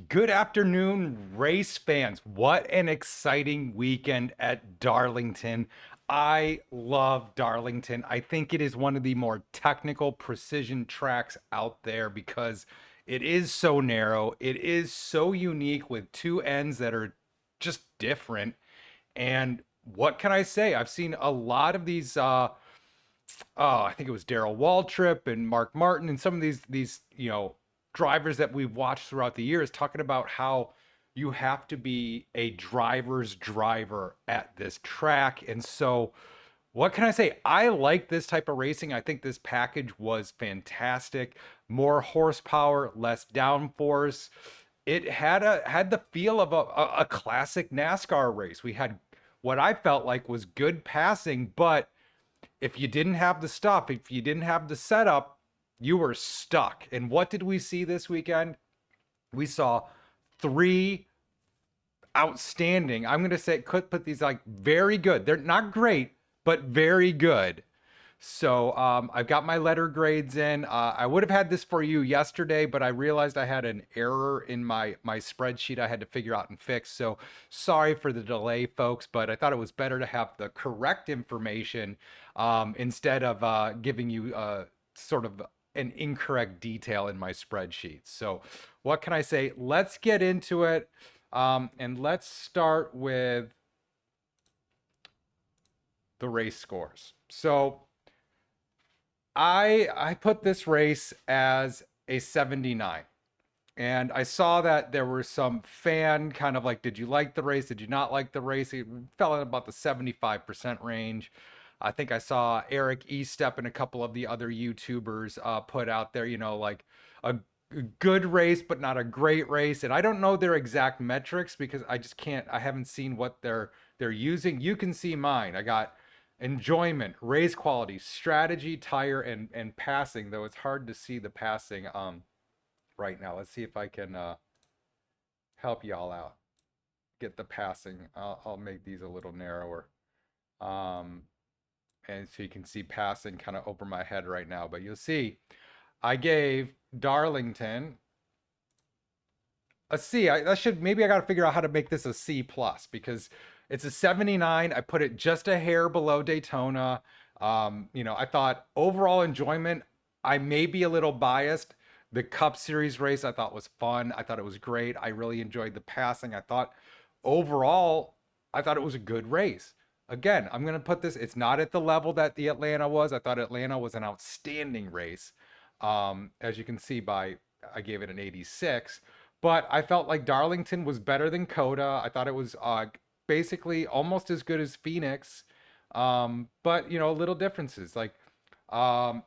Good afternoon, race fans. What an exciting weekend at Darlington. I love Darlington. I think it is one of the more technical precision tracks out there because it is so narrow. It is so unique with two ends that are just different. And what can I say? I've seen a lot of these I think it was Daryl Waltrip and Mark Martin and some of these drivers that we've watched throughout the years talking about how you have to be a driver's driver at this track. And so what can I say? I like this type of racing. I think this package was fantastic. More horsepower, less downforce. It had the feel of a classic NASCAR race. We had what I felt like was good passing, but if you didn't have the stuff, if you didn't have the setup, you were stuck. And what did we see this weekend? We saw three outstanding. I'm going to say, could put these like very good. They're not great, but very good. So I've got my letter grades in. I would have had this for you yesterday, but I realized I had an error in my spreadsheet I had to figure out and fix. So sorry for the delay, folks, but I thought it was better to have the correct information instead of giving you sort of an incorrect detail in my spreadsheet. So what can I say? Let's get into it. And let's start with the race scores. So I put this race as a 79. And I saw that there were some fan kind of like, did you like the race? Did you not like the race? It fell in about the 75% range. I think I saw Eric Estep and a couple of the other YouTubers put out there, like a good race, but not a great race. And I don't know their exact metrics because I just can't, I haven't seen what they're using. You can see mine. I got enjoyment, race quality, strategy, tire, and passing, though it's hard to see the passing right now. Let's see if I can help y'all out. Get the passing. I'll make these a little narrower. Um, and so you can see passing kind of over my head right now. But you'll see I gave Darlington a C. Maybe I got to figure out how to make this a C plus because it's a 79. I put it just a hair below Daytona. I thought overall enjoyment, I may be a little biased. The Cup Series race I thought was fun. I thought it was great. I really enjoyed the passing. I thought overall, I thought it was a good race. Again, I'm going to put this, it's not at the level that the Atlanta was. I thought Atlanta was an outstanding race. As you can see I gave it an 86. But I felt like Darlington was better than Coda. I thought it was basically almost as good as Phoenix. But little differences. Like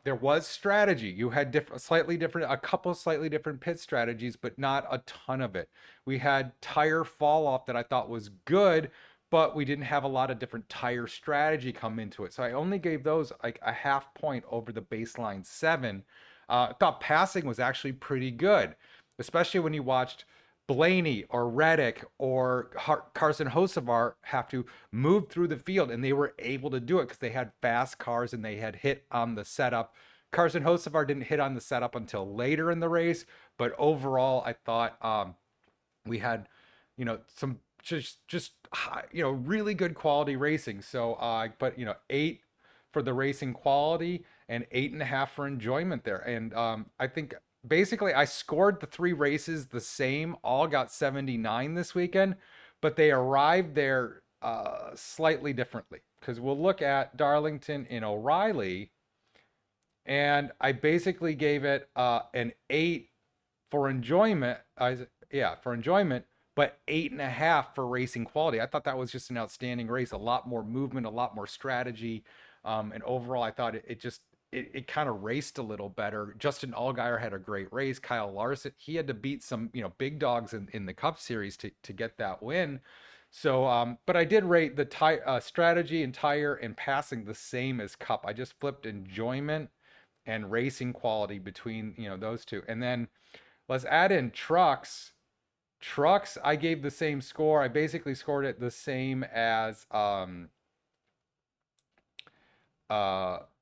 there was strategy. You had a couple slightly different pit strategies, but not a ton of it. We had tire fall off that I thought was good, but we didn't have a lot of different tire strategy come into it. So I only gave those like a half point over the baseline 7. I thought passing was actually pretty good, especially when you watched Blaney or Reddick or Carson Hocevar have to move through the field, and they were able to do it because they had fast cars and they had hit on the setup. Carson Hocevar didn't hit on the setup until later in the race, but overall, I thought we had, some just really good quality racing. So but 8 for the racing quality and 8.5 for enjoyment there. And I think basically I scored the 3 races the same, all got 79 this weekend, but they arrived there slightly differently. Because we'll look at Darlington in O'Reilly, and I basically gave it an 8 for enjoyment. Yeah, for enjoyment, but 8.5 for racing quality. I thought that was just an outstanding race. A lot more movement, a lot more strategy, and overall, I thought it kind of raced a little better. Justin Allgaier had a great race. Kyle Larson, he had to beat some big dogs in the Cup Series to get that win. So, but I did rate the strategy and tire and passing the same as Cup. I just flipped enjoyment and racing quality between those two, and then let's add in trucks. Trucks, I gave the same score. I basically scored it the same as uh,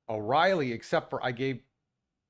O'Reilly, except for I gave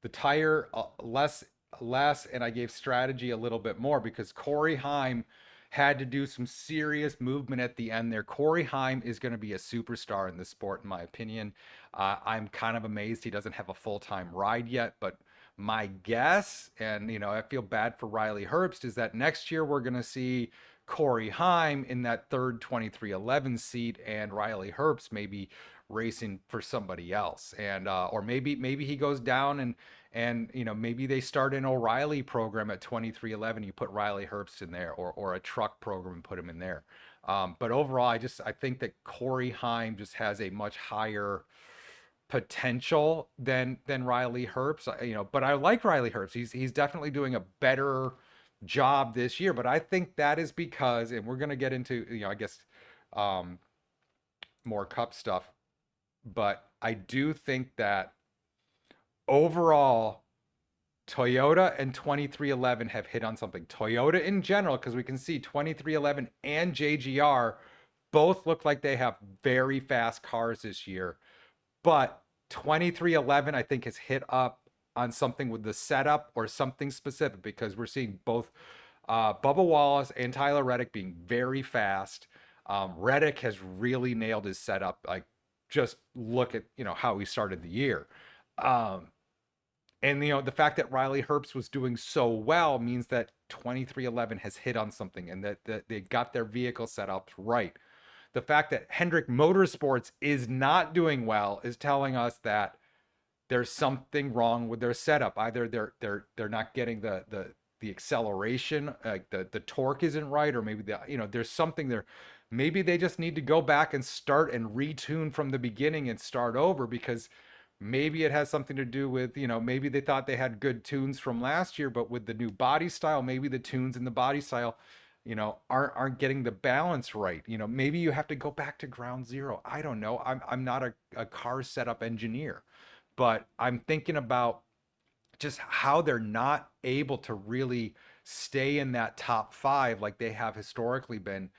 the tire less less, and I gave strategy a little bit more because Corey Heim had to do some serious movement at the end there. Corey Heim is going to be a superstar in this sport, in my opinion. I'm kind of amazed he doesn't have a full time ride yet, but my guess, and I feel bad for Riley Herbst, is that next year we're going to see Corey Heim in that third 2311 seat, and Riley Herbst maybe racing for somebody else, and or maybe he goes down and maybe they start an O'Reilly program at 2311. You put Riley Herbst in there, or a truck program and put him in there. But overall, I think that Corey Heim just has a much higher potential than Riley Herbst. But I like Riley Herbst. He's definitely doing a better job this year. But I think that is because, and we're gonna get into I guess um, more Cup stuff. But I do think that overall Toyota and 2311 have hit on something. Toyota in general, because we can see 2311 and JGR both look like they have very fast cars this year. But 2311, I think, has hit up on something with the setup or something specific because we're seeing both Bubba Wallace and Tyler Reddick being very fast. Reddick has really nailed his setup. Like, just look at how he started the year. Um, and the fact that Riley Herbst was doing so well means that 2311 has hit on something and that they got their vehicle setups right. The fact that Hendrick Motorsports is not doing well is telling us that there's something wrong with their setup. Either they're not getting the acceleration, like the torque isn't right, or maybe there's something there. Maybe they just need to go back and start and retune from the beginning and start over, because maybe it has something to do with maybe they thought they had good tunes from last year, but with the new body style, maybe the tunes and the body style aren't getting the balance right. Maybe you have to go back to ground zero. I don't know. I'm not a car setup engineer, but I'm thinking about just how they're not able to really stay in that top five like they have historically been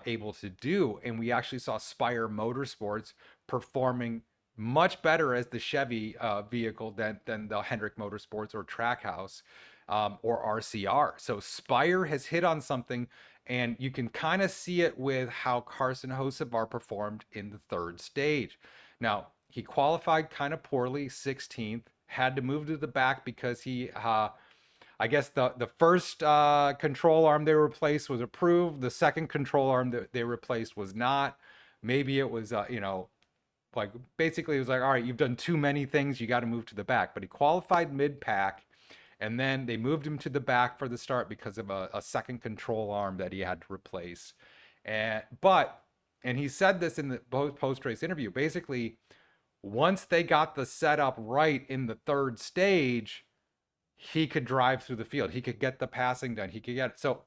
able to do. And we actually saw Spire Motorsports performing much better as the Chevy vehicle than the Hendrick Motorsports or Trackhouse or RCR. So Spire has hit on something, and you can kind of see it with how Carson Hocevar performed in the third stage. Now, he qualified kind of poorly, 16th, had to move to the back because I guess the first control arm they replaced was approved. The second control arm that they replaced was not. Maybe it was, like basically it was like, all right, you've done too many things. You got to move to the back. But he qualified mid pack, and then they moved him to the back for the start because of a second control arm that he had to replace. And he said this in the post race interview. Basically, once they got the setup right in the third stage, he could drive through the field. He could get the passing done. He could get it. So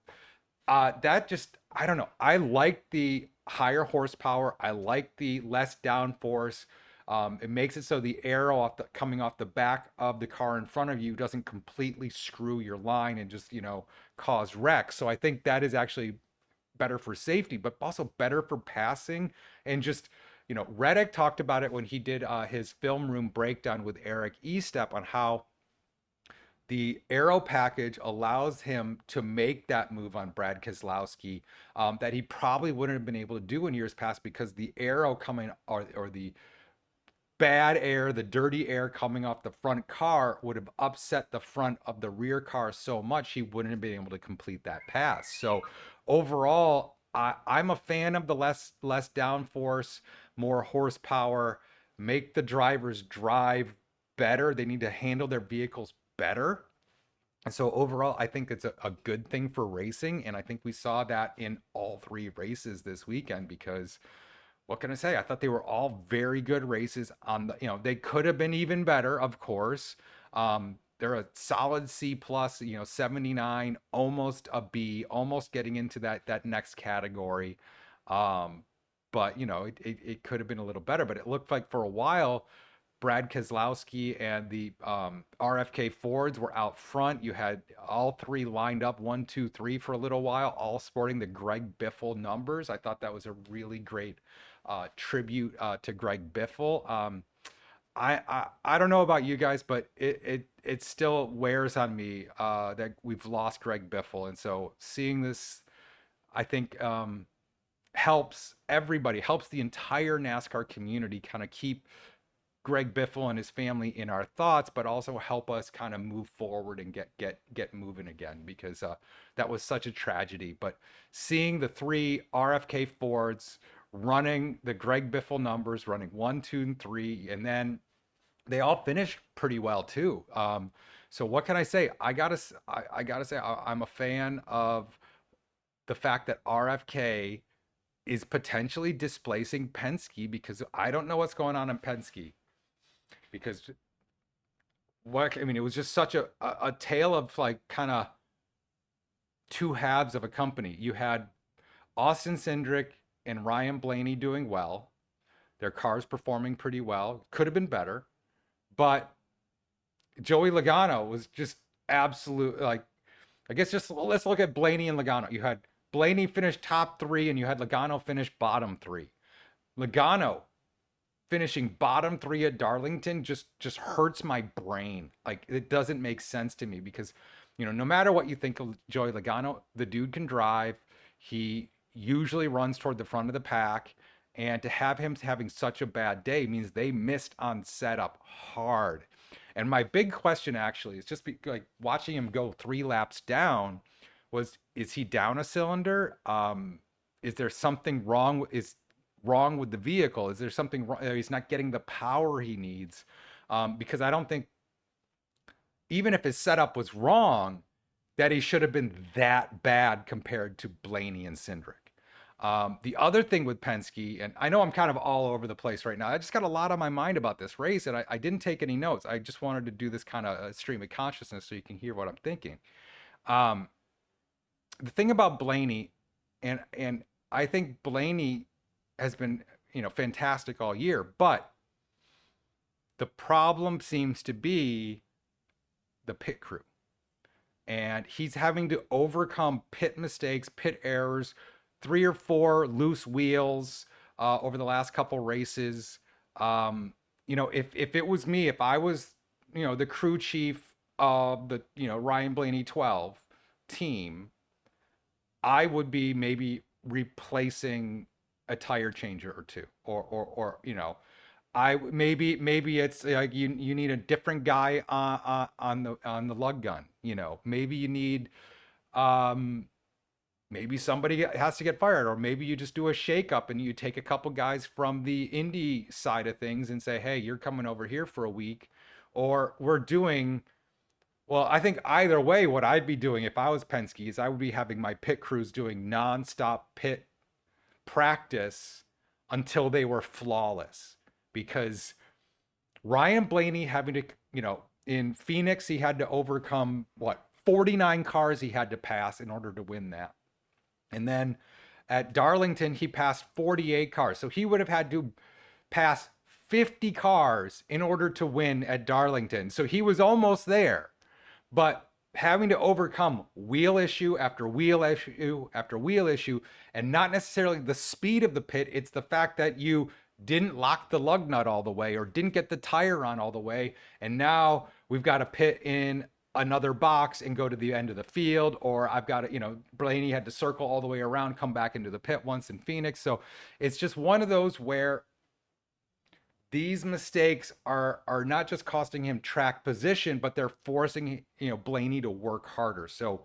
that just, I don't know. I like the higher horsepower. I like the less downforce. It makes it so the arrow coming off the back of the car in front of you doesn't completely screw your line and just cause wrecks. So I think that is actually better for safety, but also better for passing. And just Reddick talked about it when he did his film room breakdown with Eric Estep on how the aero package allows him to make that move on Brad Keselowski that he probably wouldn't have been able to do in years past, because the aero coming, or the bad air, the dirty air coming off the front car would have upset the front of the rear car so much he wouldn't have been able to complete that pass. So overall, I'm a fan of the less downforce, more horsepower, make the drivers drive better. They need to handle their vehicles better. And so overall, I think it's a good thing for racing. And I think we saw that in all three races this weekend, because what can I say? I thought they were all very good races. They could have been even better, of course. They're a solid C plus, 79, almost a B, almost getting into that next category. But it could have been a little better. But it looked like for a while, Brad Keselowski and the RFK Fords were out front. You had all three lined up, 1, 2, 3 for a little while, all sporting the Greg Biffle numbers. I thought that was a really great tribute to Greg Biffle. I don't know about you guys, but it still wears on me that we've lost Greg Biffle, and so seeing this, I think helps everybody, helps the entire NASCAR community kind of keep Greg Biffle and his family in our thoughts, but also help us kind of move forward and get moving again because that was such a tragedy. But seeing the three RFK Fords running the Greg Biffle numbers, running 1, 2, and 3, and then they all finished pretty well too. So what can I say? I gotta say I'm a fan of the fact that RFK is potentially displacing Penske because I don't know what's going on in Penske because what I mean, it was just such a tale of like kind of two halves of a company. You had Austin Cindric and Ryan Blaney doing well. Their cars performing pretty well. Could have been better, but Joey Logano was just absolute like I guess just let's look at Blaney and Logano. You had Blaney finish top three and you had Logano finish bottom three. Logano finishing bottom three at Darlington just hurts my brain. Like it doesn't make sense to me because no matter what you think of Joey Logano, the dude can drive. He usually runs toward the front of the pack. And to have him having such a bad day means they missed on setup hard. And my big question actually is just like watching him go 3 laps down was is he down a cylinder? Is there something wrong? Is wrong with the vehicle? Is there something wrong? He's not getting the power he needs because I don't think even if his setup was wrong, that he should have been that bad compared to Blaney and Cindric. The other thing with Penske, and I know I'm kind of all over the place right now. I just got a lot on my mind about this race, and I didn't take any notes. I just wanted to do this kind of stream of consciousness so you can hear what I'm thinking. Um, the thing about Blaney, and I think Blaney has been fantastic all year, but the problem seems to be the pit crew, and he's having to overcome pit mistakes, pit errors, 3 or 4 loose wheels over the last couple races. If it was me, if I was the crew chief of the Ryan Blaney 12 team, I would be maybe replacing a tire changer or two, or I maybe it's like you need a different guy on the lug gun. Maybe you need um maybe somebody has to get fired, or maybe you just do a shakeup and you take a couple guys from the indie side of things and say, hey, you're coming over here for a week, or we're doing. Well, I think either way, what I'd be doing if I was Penske is I would be having my pit crews doing nonstop pit practice until they were flawless. Because Ryan Blaney having to, in Phoenix, he had to overcome 49 cars he had to pass in order to win that. And then at Darlington, he passed 48 cars. So he would have had to pass 50 cars in order to win at Darlington. So he was almost there. But having to overcome wheel issue after wheel issue after wheel issue, and not necessarily the speed of the pit, it's the fact that you didn't lock the lug nut all the way or didn't get the tire on all the way. And now we've got to pit in another box and go to the end of the field, or I've got to, Blaney had to circle all the way around, come back into the pit once in Phoenix. So it's just one of those where these mistakes are not just costing him track position, but they're forcing Blaney to work harder. So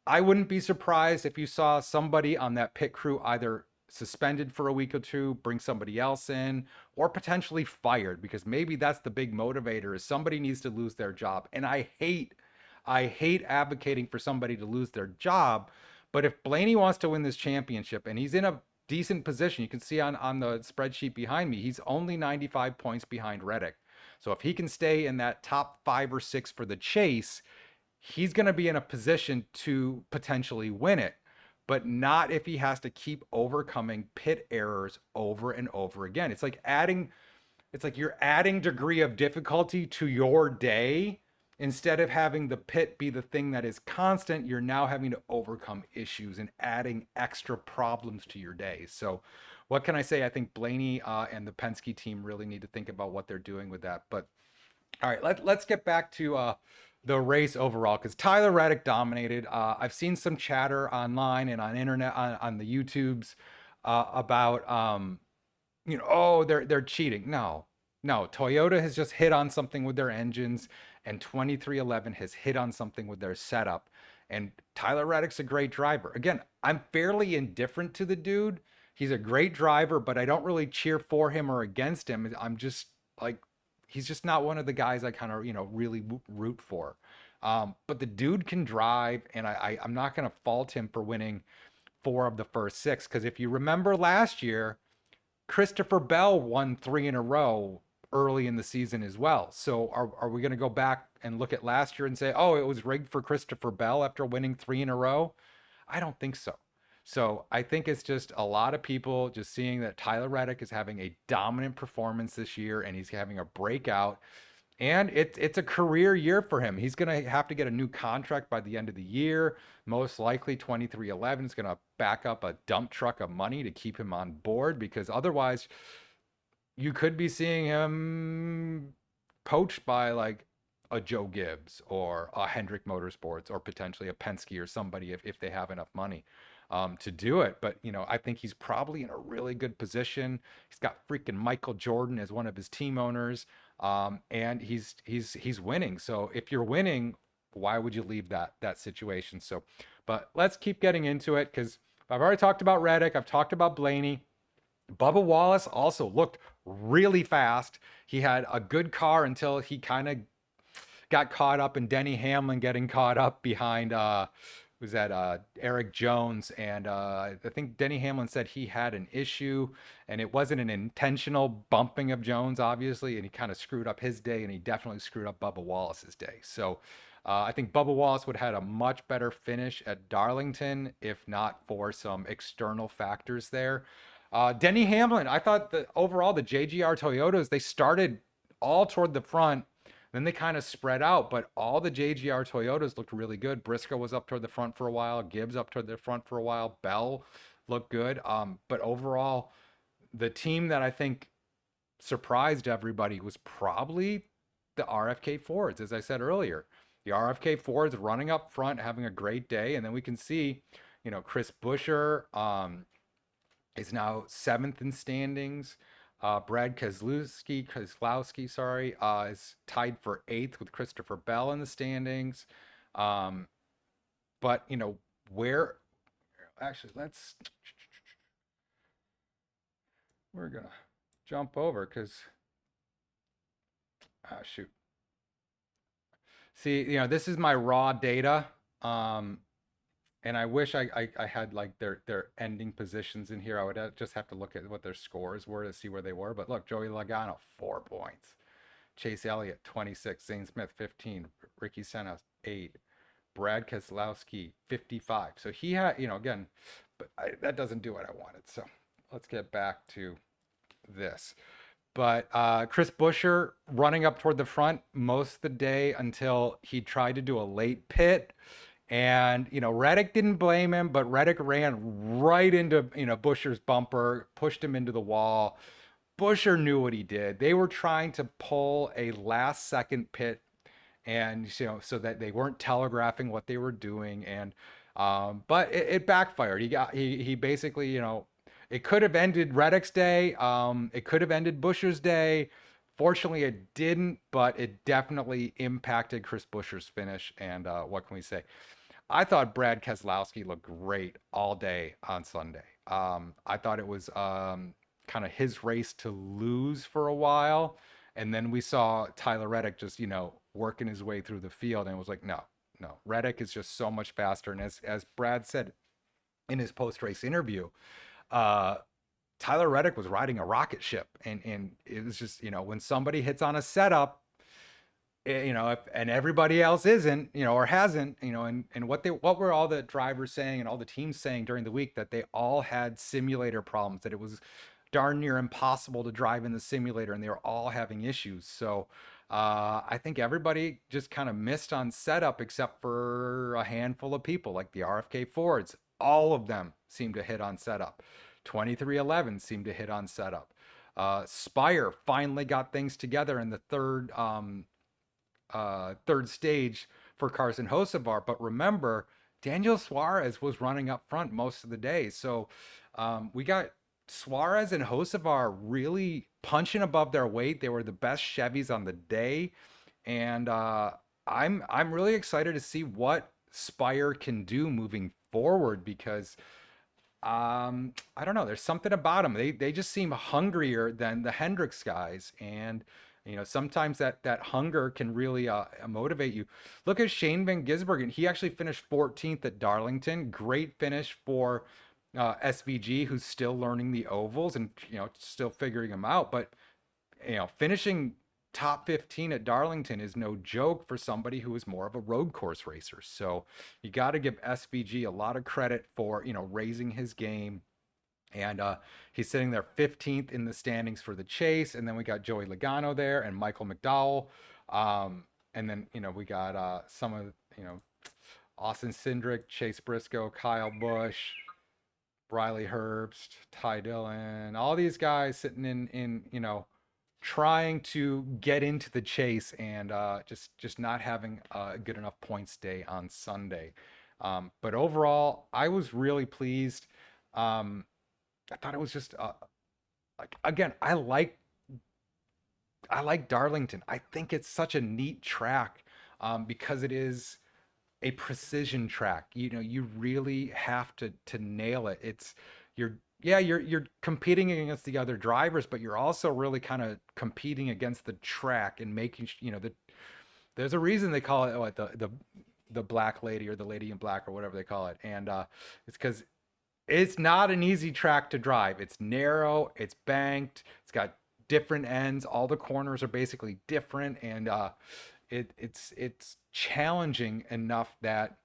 I wouldn't be surprised if you saw somebody on that pit crew either suspended for a week or two, bring somebody else in, or potentially fired, because maybe that's the big motivator is somebody needs to lose their job. And I hate advocating for somebody to lose their job, but if Blaney wants to win this championship and he's in a decent position, you can see on the spreadsheet behind me, he's only 95 points behind Reddick. So if he can stay in that top 5 or 6 for the chase, he's going to be in a position to potentially win it, but not if he has to keep overcoming pit errors over and over again. It's like you're adding degree of difficulty to your day instead of having the pit be the thing that is constant, you're now having to overcome issues and adding extra problems to your day. So, what can I say? I think Blaney and the Penske team really need to think about what they're doing with that. But all right, let's get back to the race overall because Tyler Reddick dominated. I've seen some chatter online and on internet on the YouTubes about oh, they're cheating. No, no. Toyota has just hit on something with their engines, and 2311 has hit on something with their setup. And Tyler Reddick's a great driver. Again, I'm fairly indifferent to the dude. He's a great driver, but I don't really cheer for him or against him. I'm just like, he's just not one of the guys I kind of, really root for. But the dude can drive, and I'm not going to fault him for winning four of the first six. Because if you remember last year, Christopher Bell won three in a row early in the season as well. So are we going to go back and look at last year and say, oh, it was rigged for Christopher Bell after winning three in a row? I don't think so. So I think it's just a lot of people just seeing that Tyler Reddick is having a dominant performance this year and he's having a breakout. And it's a career year for him. He's going to have to get a new contract by the end of the year. Most likely 2311 is going to back up a dump truck of money to keep him on board because otherwise you could be seeing him poached by like a Joe Gibbs or a Hendrick Motorsports or potentially a Penske or somebody if they have enough money to do it. But I think he's probably in a really good position. He's got freaking Michael Jordan as one of his team owners, and he's winning. So if you're winning, why would you leave that situation? So, but let's keep getting into it because I've already talked about Reddick. I've talked about Blaney. Bubba Wallace also looked really fast. He had a good car until he kind of got caught up in Denny Hamlin getting caught up behind was that Eric Jones, and I think Denny Hamlin said he had an issue and it wasn't an intentional bumping of Jones obviously, and he kind of screwed up his day and he definitely screwed up Bubba Wallace's day. So I think Bubba Wallace would have had a much better finish at Darlington if not for some external factors there. Denny Hamlin, I thought that overall the JGR Toyotas, they started all toward the front. Then they kind of spread out, but all the JGR Toyotas looked really good. Briscoe was up toward the front for a while. Gibbs up toward the front for a while. Bell looked good. But overall, the team that I think surprised everybody was probably the RFK Fords, as I said earlier. The RFK Fords running up front, having a great day. And then we can see, Chris Buescher, is now seventh in standings. Brad Keselowski, sorry, is tied for eighth with Christopher Bell in the standings. But where actually we're gonna jump over because shoot. See, this is my raw data. And I wish I had like their ending positions in here. I would just have to look at what their scores were to see where they were. But look, Joey Logano, 4 points. Chase Elliott, 26. Zane Smith, 15. Ricky Stenhouse, 8. Brad Keselowski, 55. So he had, again, but that doesn't do what I wanted. So let's get back to this. But Chris Buescher running up toward the front most of the day until he tried to do a late pit. And, Reddick didn't blame him, but Reddick ran right into, Buescher's bumper, pushed him into the wall. Buescher knew what he did. They were trying to pull a last second pit and, so that they weren't telegraphing what they were doing. And, but it backfired. He basically, it could have ended Reddick's day. It could have ended Buescher's day. Fortunately, it didn't, but it definitely impacted Chris Buescher's finish. And what can we say? I thought Brad Keselowski looked great all day on Sunday. I thought it was kind of his race to lose for a while. And then we saw Tyler Reddick just, working his way through the field. And it was like, no, no, Reddick is just so much faster. And as Brad said in his post race interview, uh, Tyler Reddick was riding a rocket ship. And it was just, when somebody hits on a setup, and everybody else isn't, or hasn't, and what were all the drivers saying and all the teams saying during the week that they all had simulator problems, that it was darn near impossible to drive in the simulator and they were all having issues. So I think everybody just kind of missed on setup except for a handful of people, like the RFK Fords. All of them seem to hit on setup. 2311 seemed to hit on setup. Spire finally got things together in the third stage for Carson Hocevar. But remember, Daniel Suarez was running up front most of the day. So we got Suarez and Hocevar really punching above their weight. They were the best Chevys on the day. And I'm really excited to see what Spire can do moving forward because I don't know. There's something about them. They just seem hungrier than the Hendricks guys, and sometimes that hunger can really motivate you. Look at Shane Van Gisbergen. He actually finished 14th at Darlington. Great finish for SVG, who's still learning the ovals and still figuring them out. But finishing top 15 at Darlington is no joke for somebody who is more of a road course racer. So you got to give SVG a lot of credit for, raising his game. And he's sitting there 15th in the standings for the chase. And then we got Joey Logano there and Michael McDowell. And then, we got some of, Austin Cindric, Chase Briscoe, Kyle Busch, Riley Herbst, Ty Dillon, all these guys sitting in trying to get into the chase and just not having a good enough points day on Sunday. But overall, I was really pleased. I thought it was just like again, I like Darlington. I think it's such a neat track because it is a precision track. You really have to nail it. You're you're competing against the other drivers, but you're also really kind of competing against the track and making there's a reason they call it what the black lady or the lady in black or whatever they call it, and it's because it's not an easy track to drive. It's narrow, it's banked, it's got different ends. All the corners are basically different, and it's challenging enough that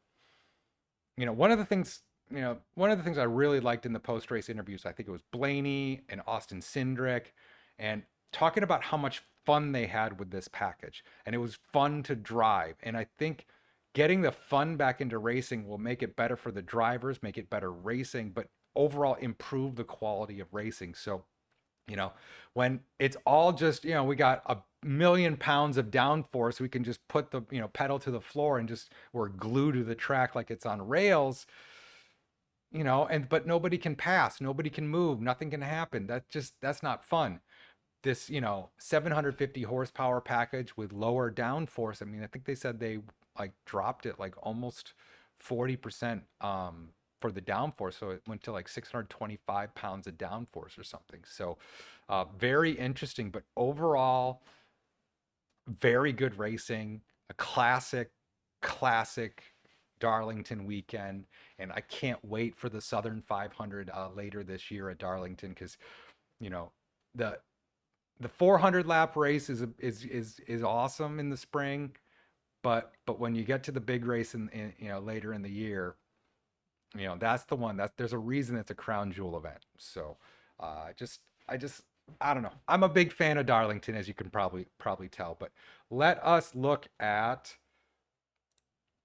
one of the things I really liked in the post race interviews, I think it was Blaney and Austin Cindric, and talking about how much fun they had with this package, and it was fun to drive. And I think getting the fun back into racing will make it better for the drivers, make it better racing, but overall improve the quality of racing. So when it's all just, we got a million pounds of downforce, we can just put the, pedal to the floor and just, we're glued to the track like it's on rails, but nobody can pass, nobody can move, nothing can happen. That's not fun. This, 750 horsepower package with lower downforce. I mean, I think they said they like dropped it like almost 40% for the downforce. So it went to like 625 pounds of downforce or something. So very interesting, but overall, very good racing, a classic Darlington weekend. And I can't wait for the Southern 500 later this year at Darlington because, you know, the the 400 lap race is awesome in the spring, but when you get to the big race in later in the year, that's the one that there's a reason it's a crown jewel event. So just I just I don't know. I'm a big fan of Darlington, as you can probably tell. But let us look at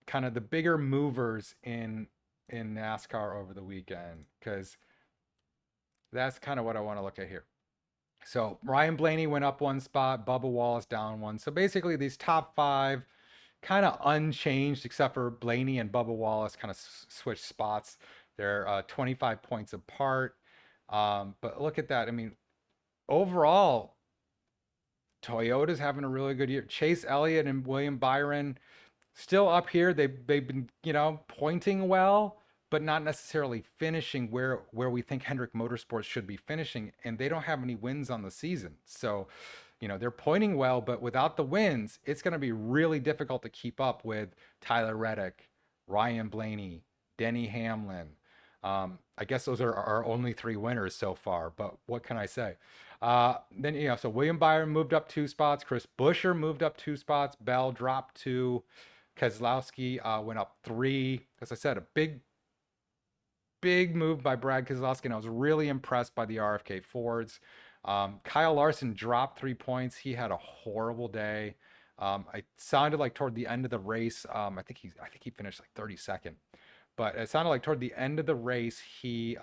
kind of the bigger movers in NASCAR over the weekend, because that's kind of what I want to look at here. So Ryan Blaney went up one spot, Bubba Wallace down one. So basically, these top five kind of unchanged, except for Blaney and Bubba Wallace kind of switched spots. They're 25 points apart. But look at that. I mean, overall, Toyota's having a really good year. Chase Elliott and William Byron still up here. They've been pointing well, but not necessarily finishing where we think Hendrick Motorsports should be finishing, and they don't have any wins on the season. So, they're pointing well, but without the wins, it's going to be really difficult to keep up with Tyler Reddick, Ryan Blaney, Denny Hamlin. I guess those are our only three winners so far, but what can I say? Then, so William Byron moved up two spots. Chris Buescher moved up two spots. Bell dropped two. Keselowski went up three. As I said, a big move by Brad Keselowski, and I was really impressed by the RFK Fords. Kyle Larson dropped 3 points. He had a horrible day. I sounded like toward the end of the race. I think he finished like 32nd, but it sounded like toward the end of the race he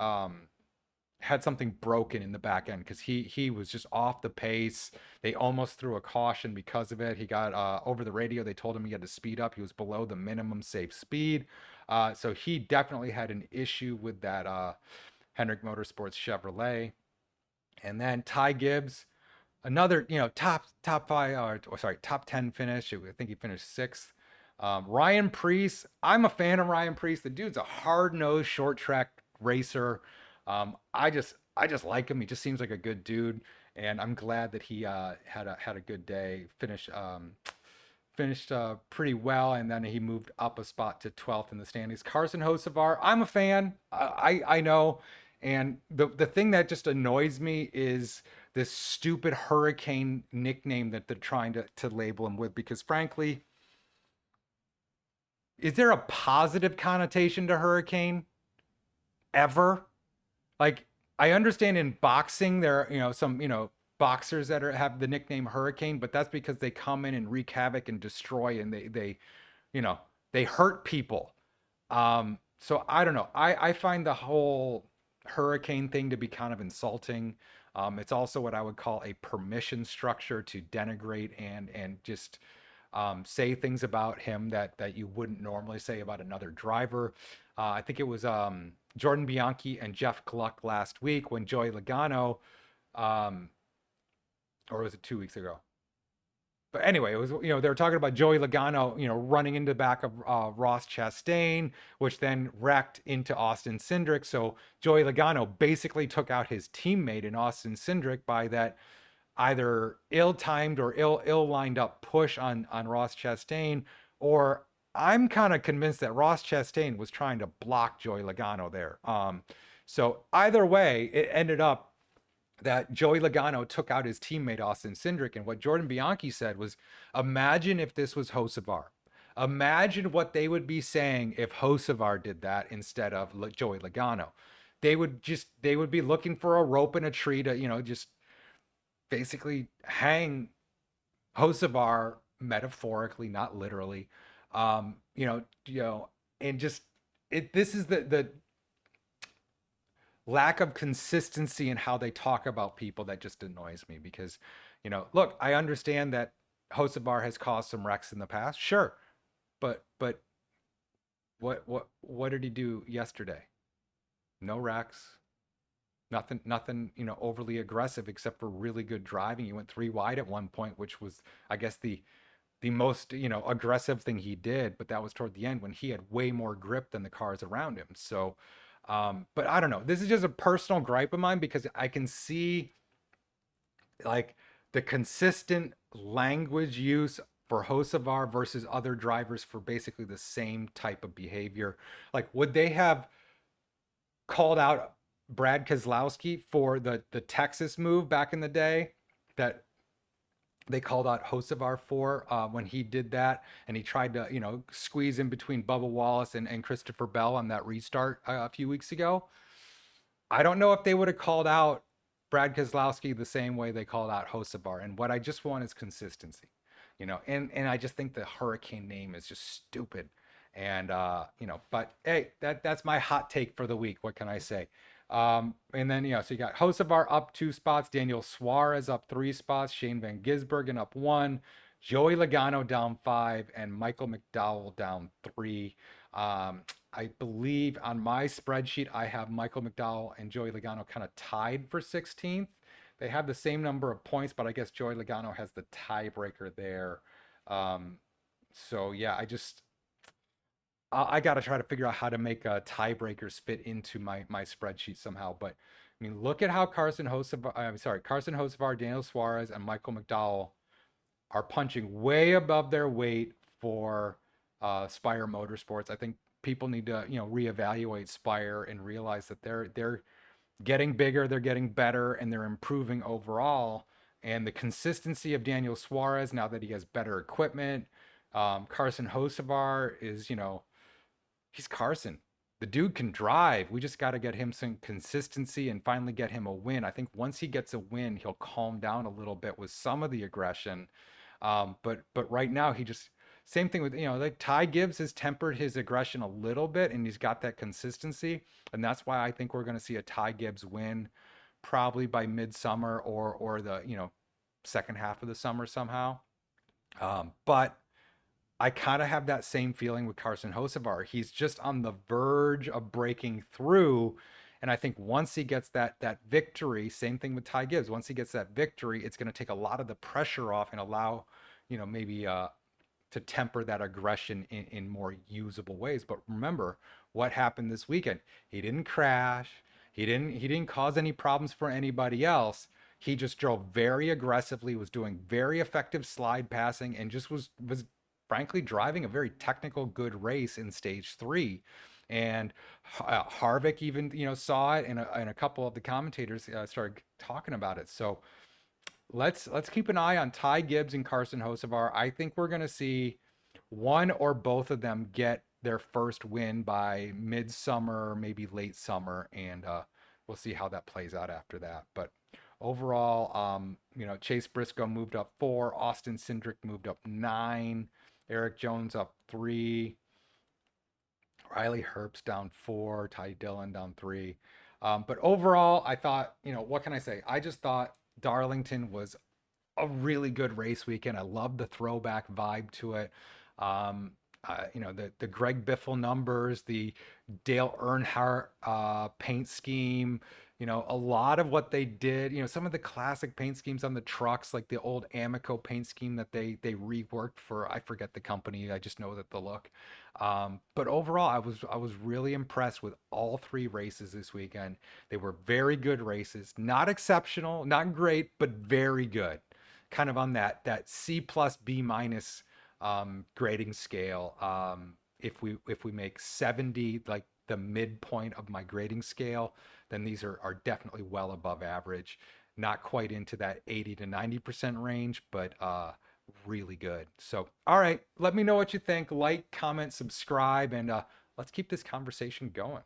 had something broken in the back end because he was just off the pace. They almost threw a caution because of it. He got over the radio. They told him he had to speed up. He was below the minimum safe speed. So he definitely had an issue with that Hendrick Motorsports Chevrolet. And then Ty Gibbs, another top five or sorry top 10 finish. I think he finished sixth. Ryan Preece, I'm a fan of Ryan Preece. The dude's a hard nosed short track racer. I just like him. He just seems like a good dude, and I'm glad that he had a good day. Finished pretty well, and then he moved up a spot to 12th in the standings. Carson Hocevar, I'm a fan. I know, and the thing that just annoys me is this stupid hurricane nickname that they're trying to label him with. Because frankly, is there a positive connotation to hurricane ever? Like, I understand in boxing there are some boxers that have the nickname Hurricane, but that's because they come in and wreak havoc and destroy, and they you know they hurt people. So I don't know. I find the whole hurricane thing to be kind of insulting. It's also what I would call a permission structure to denigrate and just say things about him that you wouldn't normally say about another driver. I think it was Jordan Bianchi and Jeff Gluck last week when Joey Logano, um, or was it 2 weeks ago? But anyway, it was they were talking about Joey Logano, running into the back of Ross Chastain, which then wrecked into Austin Cindric. So Joey Logano basically took out his teammate in Austin Cindric by that either ill-timed or ill lined up push on Ross Chastain, or I'm kind of convinced that Ross Chastain was trying to block Joey Logano there. So either way, it ended up that Joey Logano took out his teammate Austin Cindric. And what Jordan Bianchi said was, imagine if this was Hocevar. Imagine what they would be saying if Hocevar did that instead of Joey Logano. They would be looking for a rope and a tree to just basically hang Hocevar metaphorically, not literally. And just this is the lack of consistency in how they talk about people that just annoys me. Because look, I understand that Hocevar has caused some wrecks in the past, sure, but what did he do yesterday? No wrecks, nothing overly aggressive except for really good driving. He went three wide at one point, which was, I guess, the most aggressive thing he did, but that was toward the end when he had way more grip than the cars around him. So but I don't know, this is just a personal gripe of mine because I can see like the consistent language use for Hocevar versus other drivers for basically the same type of behavior. Like, would they have called out Brad Keselowski for the Texas move back in the day that they called out Hocevar for when he did that, and he tried to squeeze in between Bubba Wallace and Christopher Bell on that restart a few weeks ago? I don't know if they would have called out Brad Keselowski the same way they called out Hocevar. And what I just want is consistency, and I just think the Hurricane name is just stupid. And but hey, that's my hot take for the week. What can I say? And then so you got Hocevar up 2 spots, Daniel Suarez up 3 spots, Shane Van Gisbergen up 1, Joey Logano down 5, and Michael McDowell down 3. I believe on my spreadsheet I have Michael McDowell and Joey Logano kind of tied for 16th. They have the same number of points, but I guess Joey Logano has the tiebreaker there. So yeah, I got to try to figure out how to make tiebreakers fit into my spreadsheet somehow. But I mean, look at how Carson Hocevar, Daniel Suarez, and Michael McDowell are punching way above their weight for Spire Motorsports. I think people need to reevaluate Spire and realize that they're getting bigger, they're getting better, and they're improving overall. And the consistency of Daniel Suarez now that he has better equipment. Carson Hocevar is he's Carson. the dude can drive. We just got to get him some consistency and finally get him a win. I think once he gets a win, he'll calm down a little bit with some of the aggression. But right now he just same thing with like Ty Gibbs has tempered his aggression a little bit and he's got that consistency, and that's why I think we're going to see a Ty Gibbs win probably by midsummer or the second half of the summer somehow. But I kind of have that same feeling with Carson Hocevar. He's just on the verge of breaking through. And I think once he gets that victory, same thing with Ty Gibbs, once he gets that victory, it's going to take a lot of the pressure off and allow, maybe to temper that aggression in more usable ways. But remember what happened this weekend. He didn't crash. He didn't cause any problems for anybody else. He just drove very aggressively, was doing very effective slide passing, and just was frankly driving a very technical good race in stage 3. And Harvick even saw it, and a couple of the commentators started talking about it. So let's keep an eye on Ty Gibbs and Carson Hocevar. I think we're going to see one or both of them get their first win by midsummer, maybe late summer, and we'll see how that plays out after that. But overall, Chase Briscoe moved up 4, Austin Cindric moved up 9, Eric Jones up 3, Riley Herbst down 4, Ty Dillon down 3. But overall, I thought, what can I say? I just thought Darlington was a really good race weekend. I love the throwback vibe to it. The Greg Biffle numbers, the Dale Earnhardt paint scheme, a lot of what they did, some of the classic paint schemes on the trucks, like the old Amico paint scheme that they reworked for, I forget the company, I just know that the look. But overall, I was really impressed with all 3 races this weekend. They were very good races, not exceptional, not great, but very good. Kind of on that C plus B minus grading scale. If we make 70 like the midpoint of my grading scale, then these are definitely well above average. Not quite into that 80 to 90% range, but really good. So, all right, let me know what you think. Like, comment, subscribe, and let's keep this conversation going.